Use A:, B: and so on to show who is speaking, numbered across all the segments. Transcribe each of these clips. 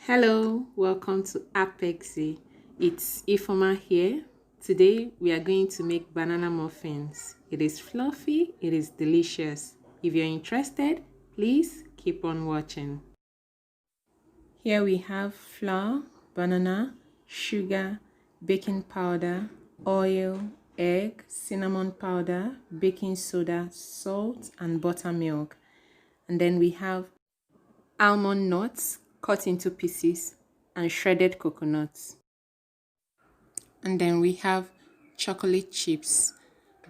A: Hello, welcome to Apexy. It's Ifoma here. Today we are going to make banana muffins. It is fluffy, it is delicious. If you're interested, please keep on watching. Here we have flour, banana, sugar, baking powder, oil, egg, cinnamon powder, baking soda, salt, and buttermilk. And then we have almond nuts cut into pieces and shredded coconuts. And then we have chocolate chips.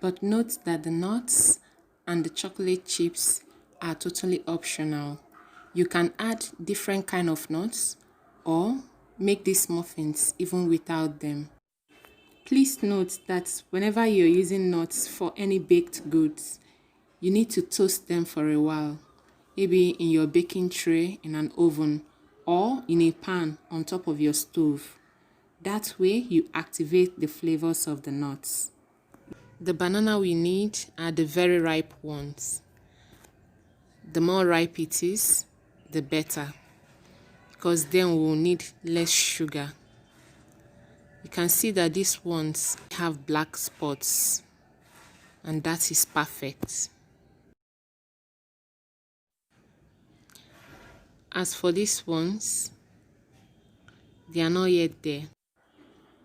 A: But note that the nuts and the chocolate chips are totally optional. You can add different kind of nuts or make these muffins even without them. Please note that whenever you're using nuts for any baked goods, you need to toast them for a while, maybe in your baking tray in an oven or in a pan on top of your stove. That way you activate the flavors of the nuts. The banana we need are the very ripe ones. The more ripe it is, the better, because then we will need less sugar. You can see that these ones have black spots, and that is perfect. As for these ones, they are not yet there.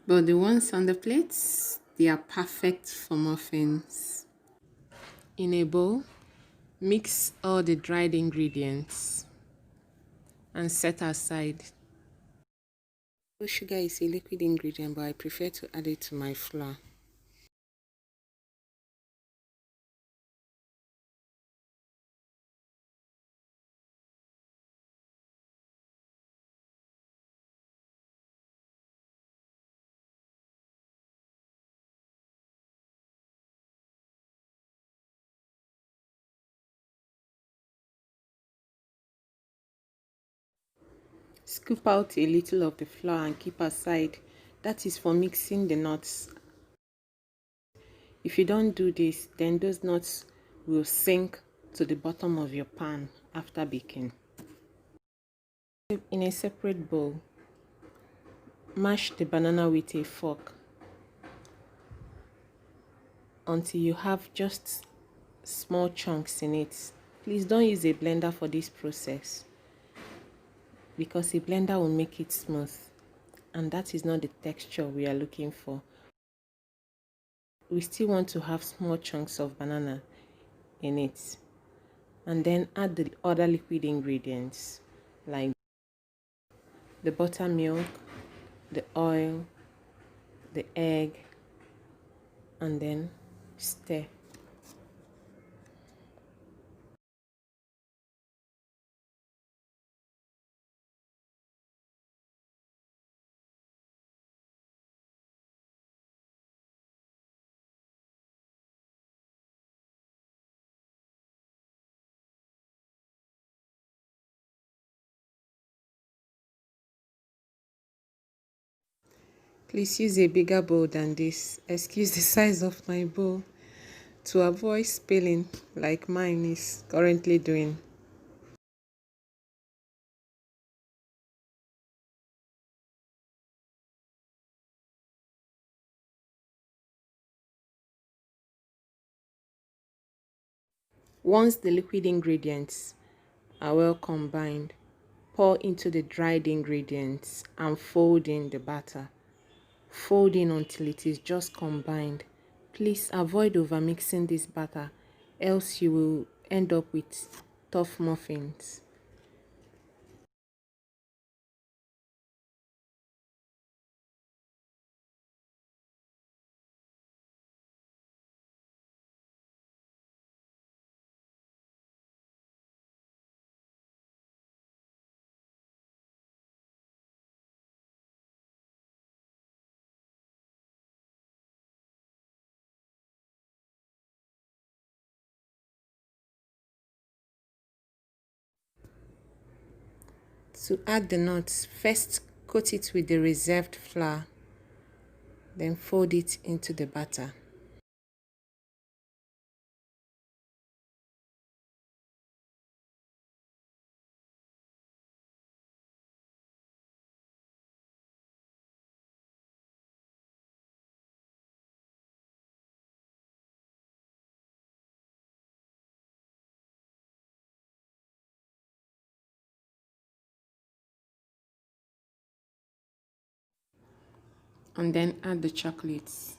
A: But the ones on the plates, they are perfect for muffins. In a bowl, mix all the dried ingredients and set aside. Sugar is a liquid ingredient, but I prefer to add it to my flour. Scoop out a little of the flour and keep aside. That is for mixing the nuts. If you don't do this, then those nuts will sink to the bottom of your pan after baking. In a separate bowl, mash the banana with a fork until you have just small chunks in it. Please don't use a blender for this process, because a blender will make it smooth, and that is not the texture we are looking for. We still want to have small chunks of banana in it. And then add the other liquid ingredients like the buttermilk, the oil, the egg, and then stir. Please use a bigger bowl than this. Excuse the size of my bowl, to avoid spilling like mine is currently doing. Once the liquid ingredients are well combined, pour into the dried ingredients and fold in the batter. Fold in until it is just combined. Please avoid overmixing this batter, else you will end up with tough muffins. To add the nuts, first coat it with the reserved flour, then fold it into the batter. and then add the chocolates.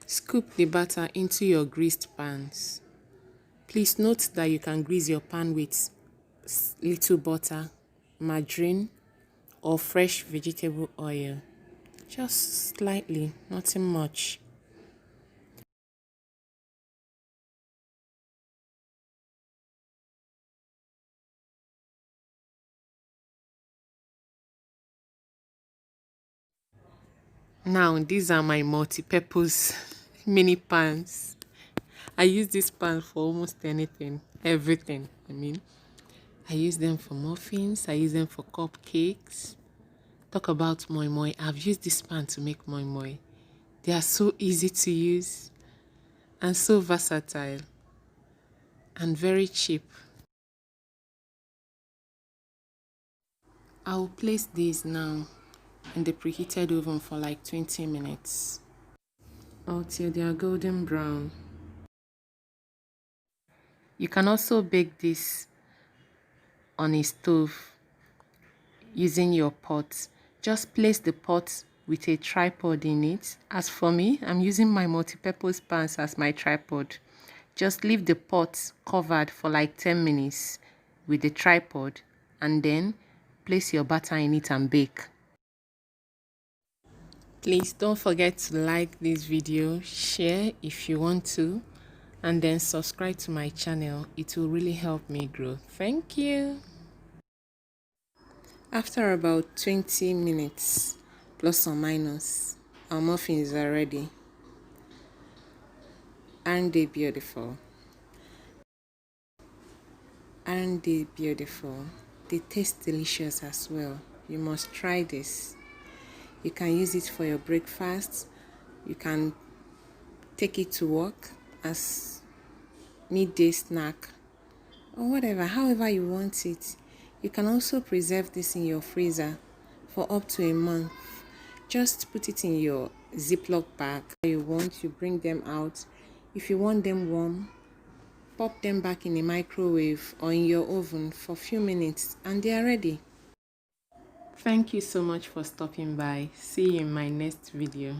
A: Scoop the batter into your greased pans. Please note that you can grease your pan with little butter, margarine, or fresh vegetable oil. Just slightly, nothing much. Now, these are my multi-purpose mini pans. I use this pan for almost anything, everything. I use them for muffins, I use them for cupcakes. Talk about moi moi. I've used this pan to make moi moi. They are so easy to use and so versatile and very cheap. I will place these now in the preheated oven for like 20 minutes until they are golden brown. You can also bake this on a stove using your pot. Just place the pot with a tripod in it. As for me, I'm using my multi-purpose pans as my tripod. Just leave the pot covered for like 10 minutes with the tripod and then place your batter in it and bake. Please don't forget to like this video, share if you want to, and then subscribe to my channel. It will really help me grow. Thank you. After about 20 minutes, plus or minus, our muffins are ready. Aren't they beautiful? Aren't they beautiful? They taste delicious as well. You must try this. You can use it for your breakfast. You can take it to work as midday snack or whatever, however you want it. You can also preserve this in your freezer for up to a month. Just put it in your Ziploc bag. You bring them out. If you want them warm, pop them back in a microwave or in your oven for a few minutes and they are ready. Thank you so much for stopping by. See you in my next video.